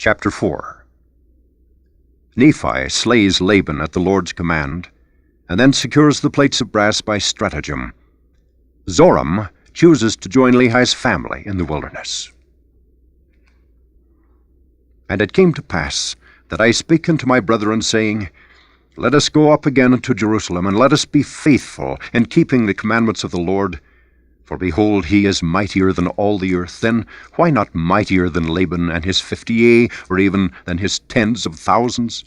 Chapter 4. Nephi slays Laban at the Lord's command, and then secures the plates of brass by stratagem. Zoram chooses to join Lehi's family in the wilderness. And it came to pass that I spake unto my brethren, saying, Let us go up again unto Jerusalem, and let us be faithful in keeping the commandments of the Lord. For behold, he is mightier than all the earth. Then why not mightier than Laban and his 50, yea, or even than his tens of thousands?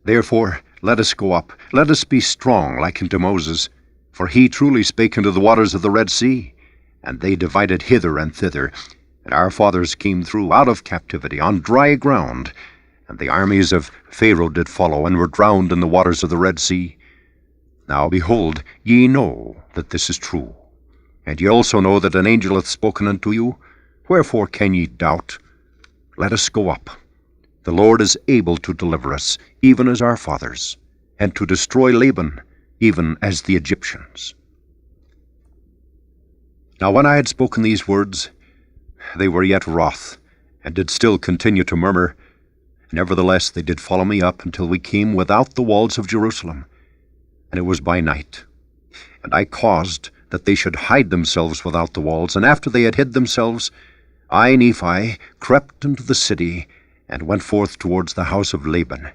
Therefore let us go up, let us be strong like unto Moses. For he truly spake unto the waters of the Red Sea, and they divided hither and thither. And our fathers came through out of captivity on dry ground, and the armies of Pharaoh did follow, and were drowned in the waters of the Red Sea. Now behold, ye know that this is true. And ye also know that an angel hath spoken unto you. Wherefore can ye doubt? Let us go up. The Lord is able to deliver us, even as our fathers, and to destroy Laban, even as the Egyptians. Now when I had spoken these words, they were yet wroth, and did still continue to murmur. Nevertheless they did follow me up until we came without the walls of Jerusalem. And it was by night. And I caused that they should hide themselves without the walls. And after they had hid themselves, I, Nephi, crept into the city, and went forth towards the house of Laban.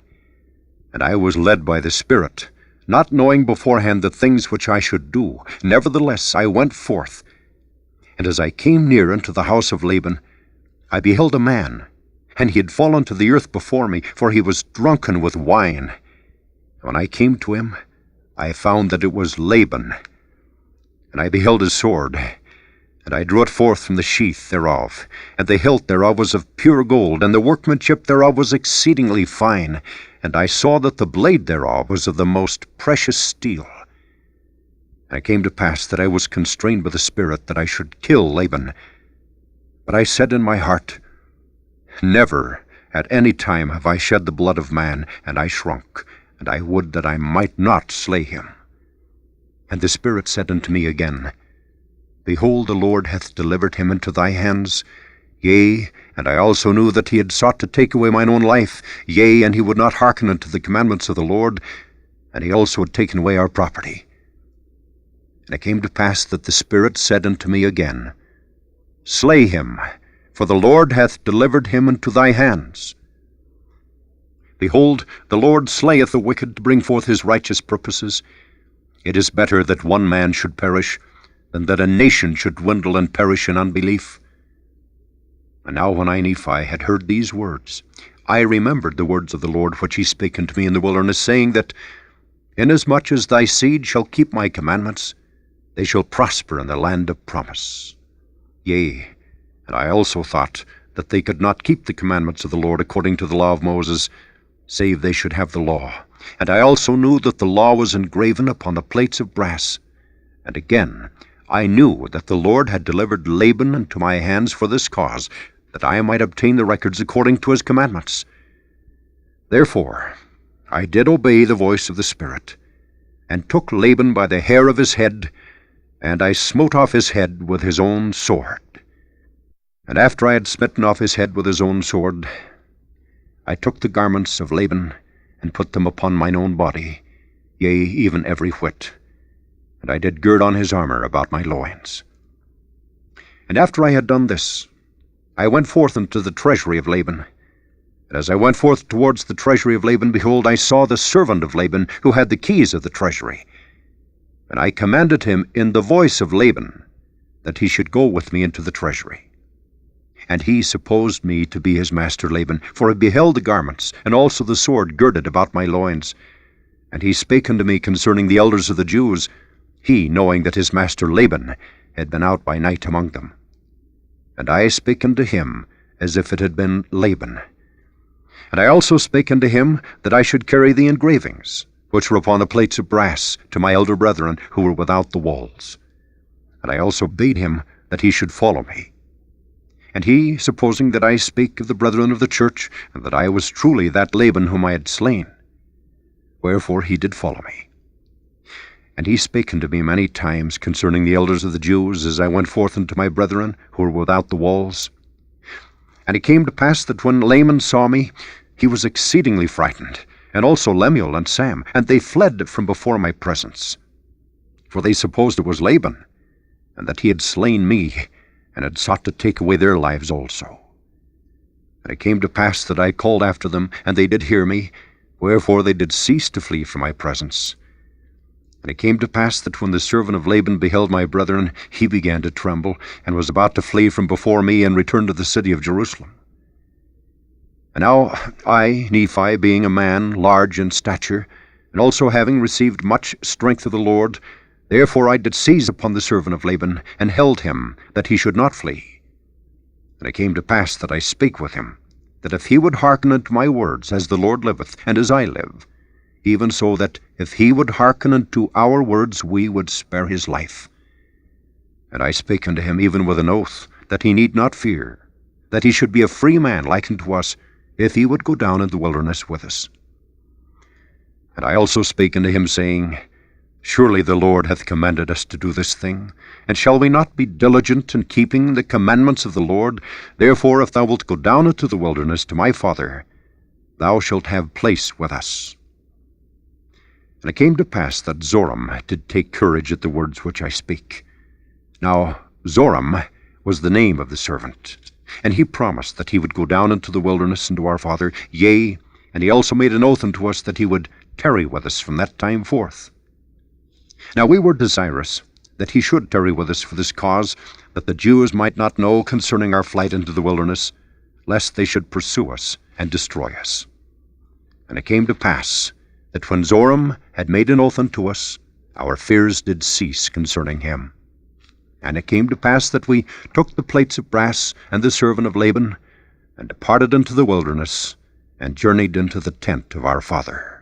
And I was led by the Spirit, not knowing beforehand the things which I should do. Nevertheless I went forth. And as I came near unto the house of Laban, I beheld a man, and he had fallen to the earth before me, for he was drunken with wine. When I came to him, I found that it was Laban. And I beheld his sword, and I drew it forth from the sheath thereof. And the hilt thereof was of pure gold, and the workmanship thereof was exceedingly fine. And I saw that the blade thereof was of the most precious steel. And it came to pass that I was constrained by the Spirit that I should kill Laban. But I said in my heart, Never at any time have I shed the blood of man, and I shrunk, and I would that I might not slay him. And the Spirit said unto me again, Behold, the Lord hath delivered him into thy hands. Yea, and I also knew that he had sought to take away mine own life. Yea, and he would not hearken unto the commandments of the Lord, and he also had taken away our property. And it came to pass that the Spirit said unto me again, Slay him, for the Lord hath delivered him into thy hands. Behold, the Lord slayeth the wicked to bring forth his righteous purposes. It is better that one man should perish, than that a nation should dwindle and perish in unbelief. And now when I, Nephi, had heard these words, I remembered the words of the Lord which he spake unto me in the wilderness, saying that, Inasmuch as thy seed shall keep my commandments, they shall prosper in the land of promise. Yea, and I also thought that they could not keep the commandments of the Lord according to the law of Moses, save they should have the law. And I also knew that the law was engraven upon the plates of brass. And again I knew that the Lord had delivered Laban into my hands for this cause, that I might obtain the records according to his commandments. Therefore I did obey the voice of the Spirit, and took Laban by the hair of his head, and I smote off his head with his own sword. And after I had smitten off his head with his own sword, I took the garments of Laban, and put them upon mine own body, yea, even every whit. And I did gird on his armor about my loins. And after I had done this, I went forth into the treasury of Laban. And as I went forth towards the treasury of Laban, behold, I saw the servant of Laban, who had the keys of the treasury. And I commanded him in the voice of Laban, that he should go with me into the treasury. And he supposed me to be his master Laban, for he beheld the garments, and also the sword girded about my loins. And he spake unto me concerning the elders of the Jews, he knowing that his master Laban had been out by night among them. And I spake unto him as if it had been Laban. And I also spake unto him that I should carry the engravings, which were upon the plates of brass, to my elder brethren who were without the walls. And I also bade him that he should follow me. And he, supposing that I spake of the brethren of the church, and that I was truly that Laban whom I had slain, wherefore he did follow me. And he spake unto me many times concerning the elders of the Jews, as I went forth unto my brethren who were without the walls. And it came to pass that when Laman saw me, he was exceedingly frightened, and also Lemuel and Sam, and they fled from before my presence. For they supposed it was Laban, and that he had slain me, and had sought to take away their lives also. And it came to pass that I called after them, and they did hear me, wherefore they did cease to flee from my presence. And it came to pass that when the servant of Laban beheld my brethren, he began to tremble, and was about to flee from before me, and return to the city of Jerusalem. And now I, Nephi, being a man large in stature, and also having received much strength of the Lord, therefore I did seize upon the servant of Laban, and held him, that he should not flee. And it came to pass that I spake with him, that if he would hearken unto my words, as the Lord liveth, and as I live, even so that if he would hearken unto our words, we would spare his life. And I spake unto him even with an oath, that he need not fear, that he should be a free man like unto us, if he would go down in the wilderness with us. And I also spake unto him, saying, Surely the Lord hath commanded us to do this thing, and shall we not be diligent in keeping the commandments of the Lord? Therefore, if thou wilt go down into the wilderness to my father, thou shalt have place with us. And it came to pass that Zoram did take courage at the words which I speak. Now Zoram was the name of the servant, and he promised that he would go down into the wilderness unto our father, yea, and he also made an oath unto us that he would tarry with us from that time forth. Now we were desirous that he should tarry with us for this cause, that the Jews might not know concerning our flight into the wilderness, lest they should pursue us and destroy us. And it came to pass that when Zoram had made an oath unto us, our fears did cease concerning him. And it came to pass that we took the plates of brass and the servant of Laban, and departed into the wilderness, and journeyed into the tent of our father.